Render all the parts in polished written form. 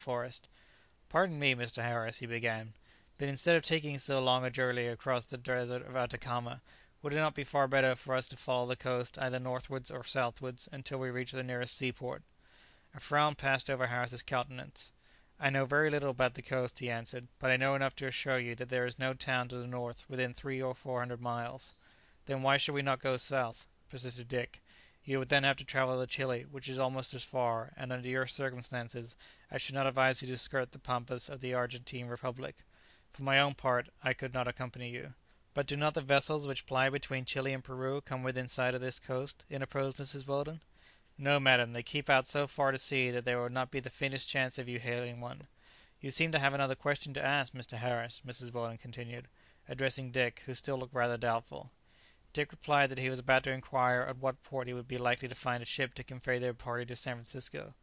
forest. "Pardon me, Mr. Harris," he began, "but instead of taking so long a journey across the desert of Atacama, would it not be far better for us to follow the coast either northwards or southwards until we reach the nearest seaport?" A frown passed over Harris's countenance. "I know very little about the coast," he answered, "but I know enough to assure you that there is no town to the north within 300 or 400 miles." "Then why should we not go south?" persisted Dick. "You would then have to travel to Chile, which is almost as far, and under your circumstances I should not advise you to skirt the pampas of the Argentine Republic. For my own part, I could not accompany you." "But do not the vessels which ply between Chile and Peru come within sight of this coast?" interposed Mrs. Weldon. "No, madam, they keep out so far to sea that there would not be the faintest chance of you hailing one." "You seem to have another question to ask, Mr. Harris," Mrs. Weldon continued, addressing Dick, who still looked rather doubtful. Dick replied that he was about to inquire at what port he would be likely to find a ship to convey their party to San Francisco.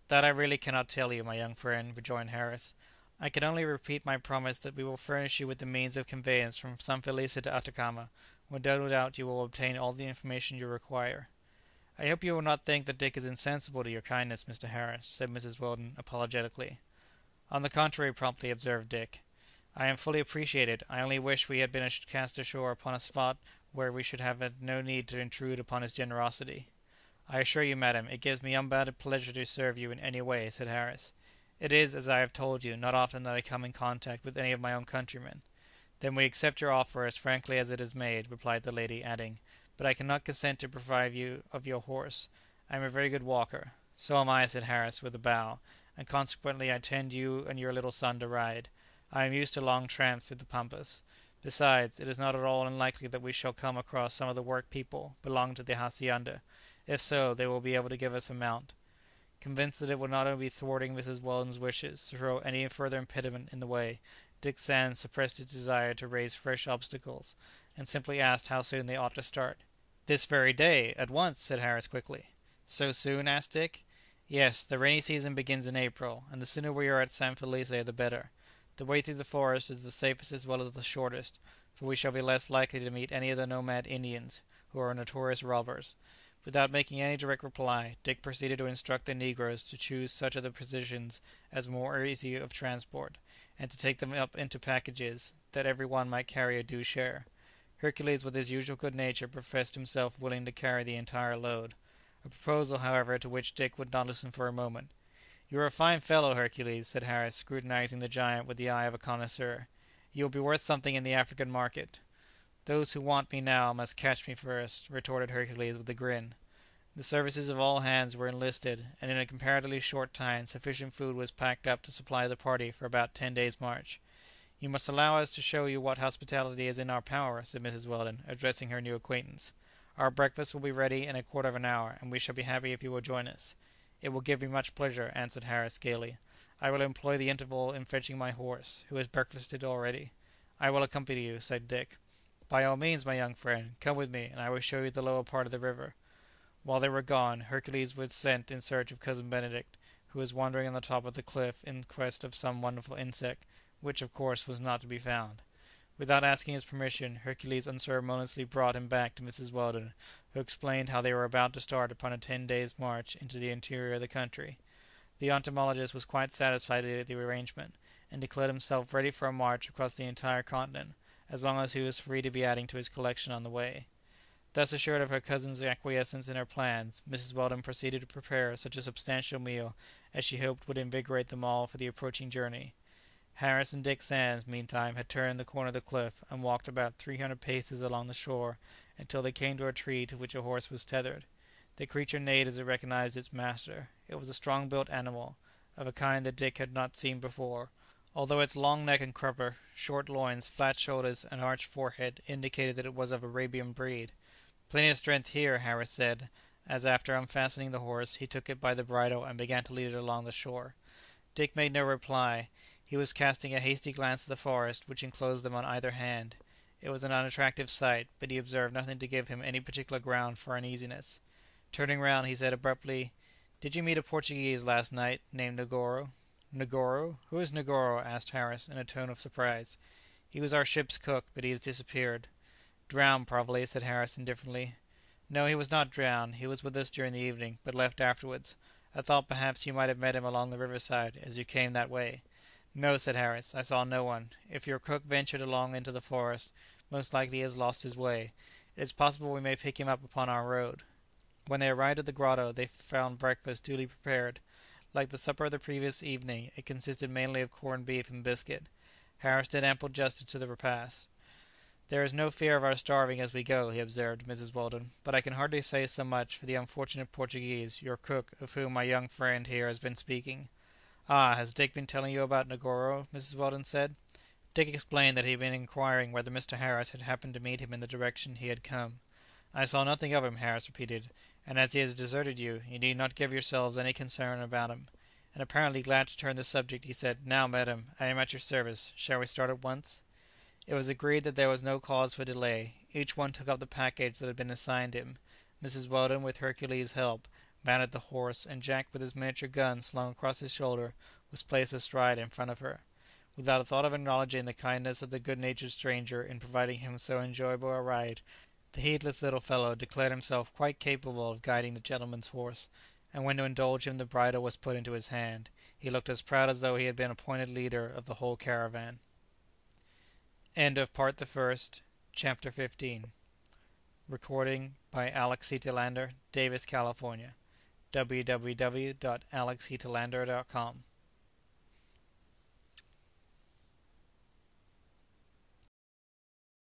"That I really cannot tell you, my young friend," rejoined Harris. "I can only repeat my promise that we will furnish you with the means of conveyance from San Felice to Atacama, where no doubt you will obtain all the information you require." "I hope you will not think that Dick is insensible to your kindness, Mr. Harris," said Mrs. Weldon apologetically. "On the contrary," promptly observed Dick, "I am fully appreciated. I only wish we had been cast ashore upon a spot where we should have had no need to intrude upon his generosity." "I assure you, madam, it gives me unbounded pleasure to serve you in any way," said Harris. "It is, as I have told you, not often that I come in contact with any of my own countrymen." "Then we accept your offer as frankly as it is made," replied the lady, adding, "but I cannot consent to deprive you of your horse. I am a very good walker." "So am I," said Harris, with a bow, "and consequently I intend you and your little son to ride. I am used to long tramps through the pampas. Besides, it is not at all unlikely that we shall come across some of the work people belonging to the hacienda. If so, they will be able to give us a mount." Convinced that it would not only be thwarting Mrs. Weldon's wishes to throw any further impediment in the way, Dick Sands suppressed his desire to raise fresh obstacles, and simply asked how soon they ought to start. "This very day, at once," said Harris quickly. "So soon?" asked Dick. "Yes, the rainy season begins in April, and the sooner we are at San Felice the better. The way through the forest is the safest as well as the shortest, for we shall be less likely to meet any of the nomad Indians, who are notorious robbers." Without making any direct reply, Dick proceeded to instruct the negroes to choose such of the provisions as were more easy of transport, and to take them up into packages, that every one might carry a due share. Hercules, with his usual good nature, professed himself willing to carry the entire load; a proposal, however, to which Dick would not listen for a moment. "You are a fine fellow, Hercules," said Harris, scrutinizing the giant with the eye of a connoisseur; "you will be worth something in the African market." "Those who want me now must catch me first," retorted Hercules with a grin. The services of all hands were enlisted, and in a comparatively short time sufficient food was packed up to supply the party for about 10 days' march. "You must allow us to show you what hospitality is in our power," said Mrs. Weldon, addressing her new acquaintance. "Our breakfast will be ready in a quarter of an hour, and we shall be happy if you will join us." "It will give me much pleasure," answered Harris gaily. "I will employ the interval in fetching my horse, who has breakfasted already." "I will accompany you," said Dick. "By all means, my young friend, come with me, and I will show you the lower part of the river." While they were gone, Hercules was sent in search of Cousin Benedict, who was wandering on the top of the cliff in quest of some wonderful insect, which, of course, was not to be found. Without asking his permission, Hercules unceremoniously brought him back to Mrs. Weldon, who explained how they were about to start upon a 10 days' march into the interior of the country. The entomologist was quite satisfied with the arrangement, and declared himself ready for a march across the entire continent, as long as he was free to be adding to his collection on the way. Thus assured of her cousin's acquiescence in her plans, Mrs. Weldon proceeded to prepare such a substantial meal as she hoped would invigorate them all for the approaching journey. Harris and Dick Sands, meantime, had turned the corner of the cliff, and walked about 300 paces along the shore until they came to a tree to which a horse was tethered. The creature neighed as it recognized its master. It was a strong built animal, of a kind that Dick had not seen before, although its long neck and crupper, short loins, flat shoulders, and arched forehead indicated that it was of Arabian breed. "Plenty of strength here," Harris said, as after unfastening the horse he took it by the bridle and began to lead it along the shore. Dick made no reply. He was casting a hasty glance at the forest which enclosed them on either hand. It was an unattractive sight, but he observed nothing to give him any particular ground for uneasiness. Turning round, he said abruptly, "Did you meet a Portuguese last night named Negoro?" "Negoro? Who is Negoro?" asked Harris in a tone of surprise. "He was our ship's cook, but he has disappeared." "Drowned, probably," said Harris indifferently. "No, he was not drowned; he was with us during the evening, but left afterwards. I thought perhaps you might have met him along the riverside as you came that way." "No," said Harris, "I saw no one. If your cook ventured along into the forest, most likely he has lost his way. It is possible we may pick him up upon our road." When they arrived at the grotto they found breakfast duly prepared. Like the supper of the previous evening, it consisted mainly of corned beef and biscuit. Harris did ample justice to the repast. "There is no fear of our starving as we go," he observed to Mrs. Weldon; "but I can hardly say so much for the unfortunate Portuguese, your cook, of whom my young friend here has been speaking." "Ah, has Dick been telling you about Negoro?" Mrs. Weldon said. Dick explained that he had been inquiring whether Mr. Harris had happened to meet him in the direction he had come. "I saw nothing of him," Harris repeated, "and as he has deserted you, you need not give yourselves any concern about him." And apparently glad to turn the subject, he said, "Now, madam, I am at your service. Shall we start at once?" It was agreed that there was no cause for delay. Each one took up the package that had been assigned him. Mrs. Weldon, with Hercules' help, mounted the horse, and Jack, with his miniature gun slung across his shoulder, was placed astride in front of her. Without a thought of acknowledging the kindness of the good natured stranger in providing him so enjoyable a ride, the heedless little fellow declared himself quite capable of guiding the gentleman's horse, and when to indulge him the bridle was put into his hand, he looked as proud as though he had been appointed leader of the whole caravan. End of Part the First, Chapter 15. Recording by Alex Heatelander, Davis, California. www.alexheatelander.com